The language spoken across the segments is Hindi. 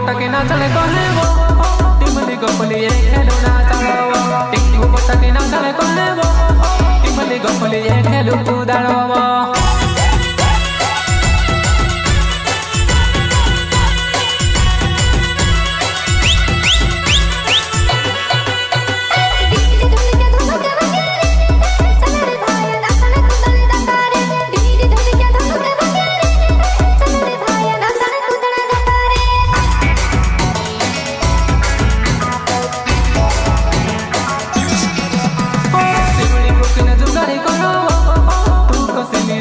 पटके ना चले कहे वो टिमली गपली ये खेलो ना चलो टिंगू पटके ना चले कहे वो टिमली गपली ये खेलो कूदाड़ो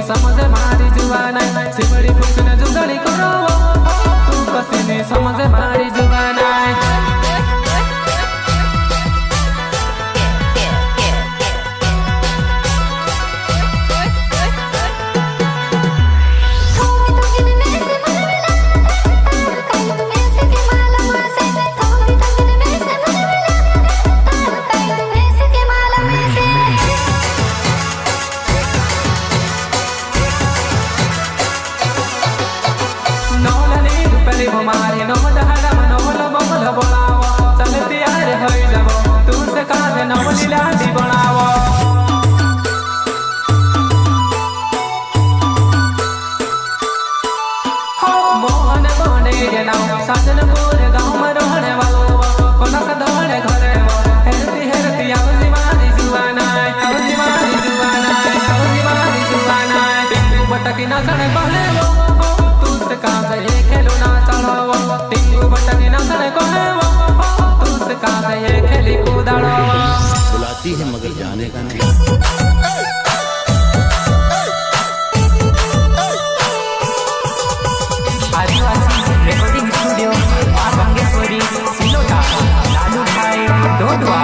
समझ मारी जुबाना सिमड़ी फुकन जुगड़ी करो तू कसीने समझ मारी जुबाना हमारे नवल हरम नवल बबल बोलावो चलती आरे होई जावो तू से काजे नवल लाडी बनावो मोहन बने जनाओ साजनपुर गांव में रहने वालो कोना से दौड़े घरे वो हेरती हेरती आओ दीवानी जुआना टिंगू बटकी ना सने बने वो तू से काजे खेलो ना टिंगू बटके ना सने कहे वो तू से कहा ये खेली कूदाड़ो बुलाती है मगर जाने का नहीं आदिवासी रिकॉर्डिंग स्टूडियो बांगेश्वरी सिलोटा लालू भाई डोडवा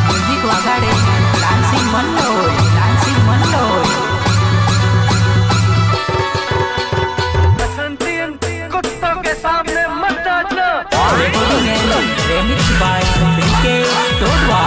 म्यूजिक वगाड़े लांसिंग मल्लोय Remix by Rike Dodwa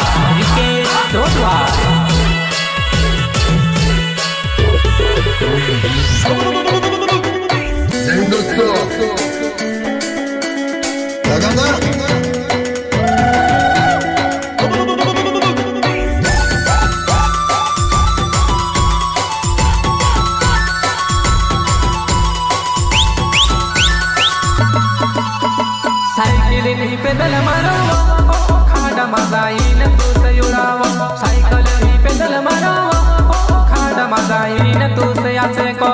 cycle नहीं पैदल मारो खाड़ा मजाई न तू से उड़ावो साइकिल नहीं पैदल मारो खाड़ा मजाई न तू से आसे को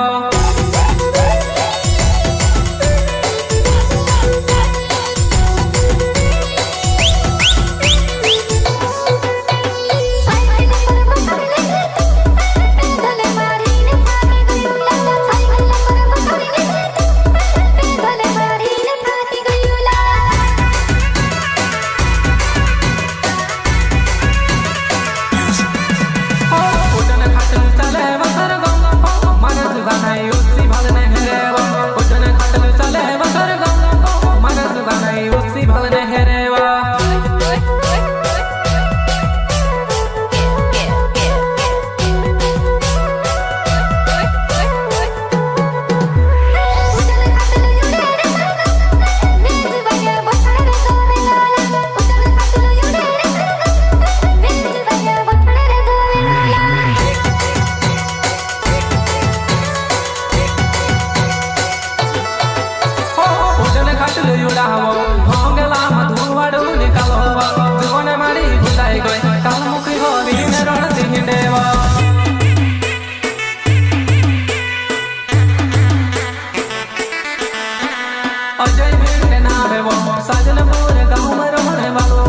साजनपुर गाँव में रहने वालो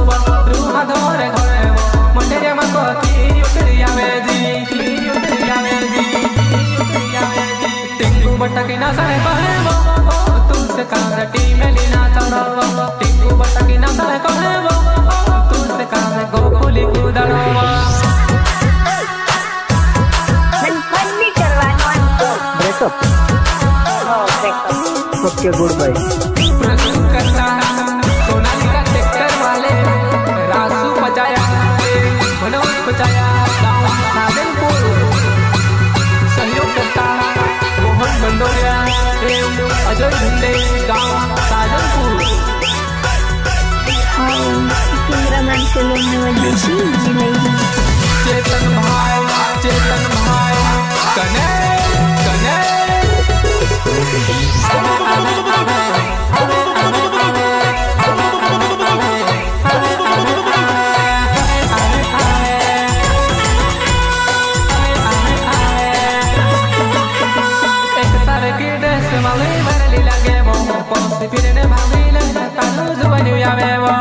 रूहा धोरे घरे मंडेरिया में कोती उतरिया वेजी टिंगू बटकी ना सने कहे वो तू से कांदे टीम लीना चढ़ो टिंगू बटकी ना सने कहे वो तू से कांदे गोकुली कूदाड़ो breakup okay good bye Sonalika tractor वाले रासू बजाया मनोज बजाया सहयोग करता मोहन बंडोरिया अजय चेतन भाई कने कने एक सारे की ड्रेस वाले भरली लगे वो पोसी फिरने भाभी ले तानु जुबनी आवे वो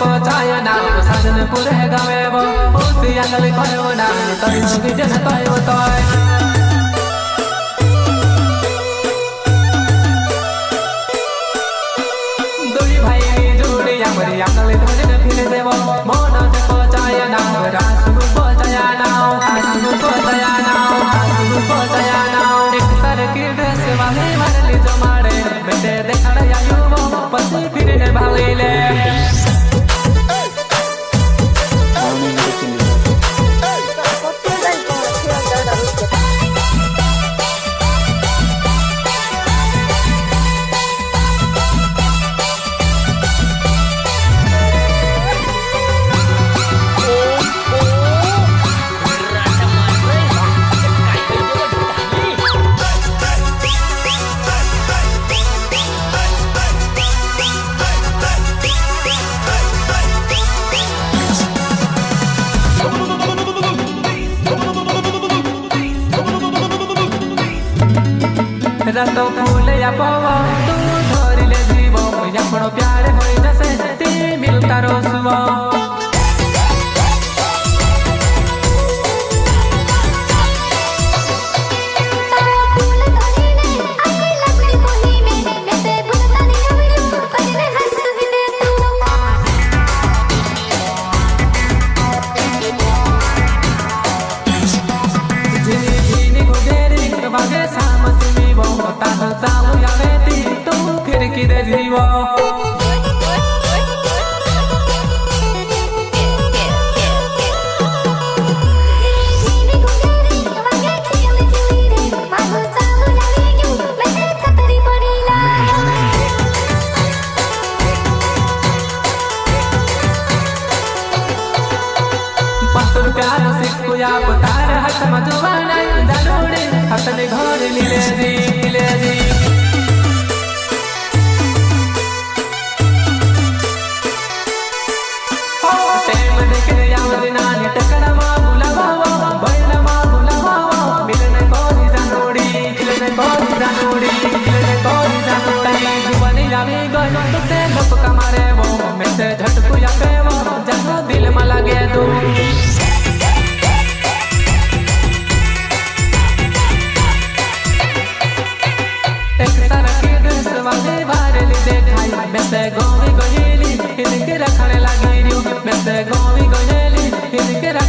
पचाया नाम साजन पुरे गावे वो उसी अंगल कयो नाम तोय सुगी जन तोय तोय दुई भाई जोड़ी हमरी अंगल भजन फिरे देवो मोन से पचाया नाम रासु पचाया नाम आसु पचाया नाम एक सर की ड्रेस वाले वाले जमाड़े बेटे देखड़ आयु वो पसी फिरने भाले ले रतो फूल या पवा तू धरी ले जीव यापनो प्यार होई जसे ती मिलता रोसवा खिड़की दे जीवो प्यार सिक्कू या पतार हट मधुवाना जानुड़े हटने घर लीले जी कमारे वो में से झटकू या पे वो जहाँ दिल में लगे तू एक तरह की ड्रेस वाले बारे ली देखाई में से गोवी गोहेली इनके रखने लगी मैं से गोवी गोहेली इनके रखने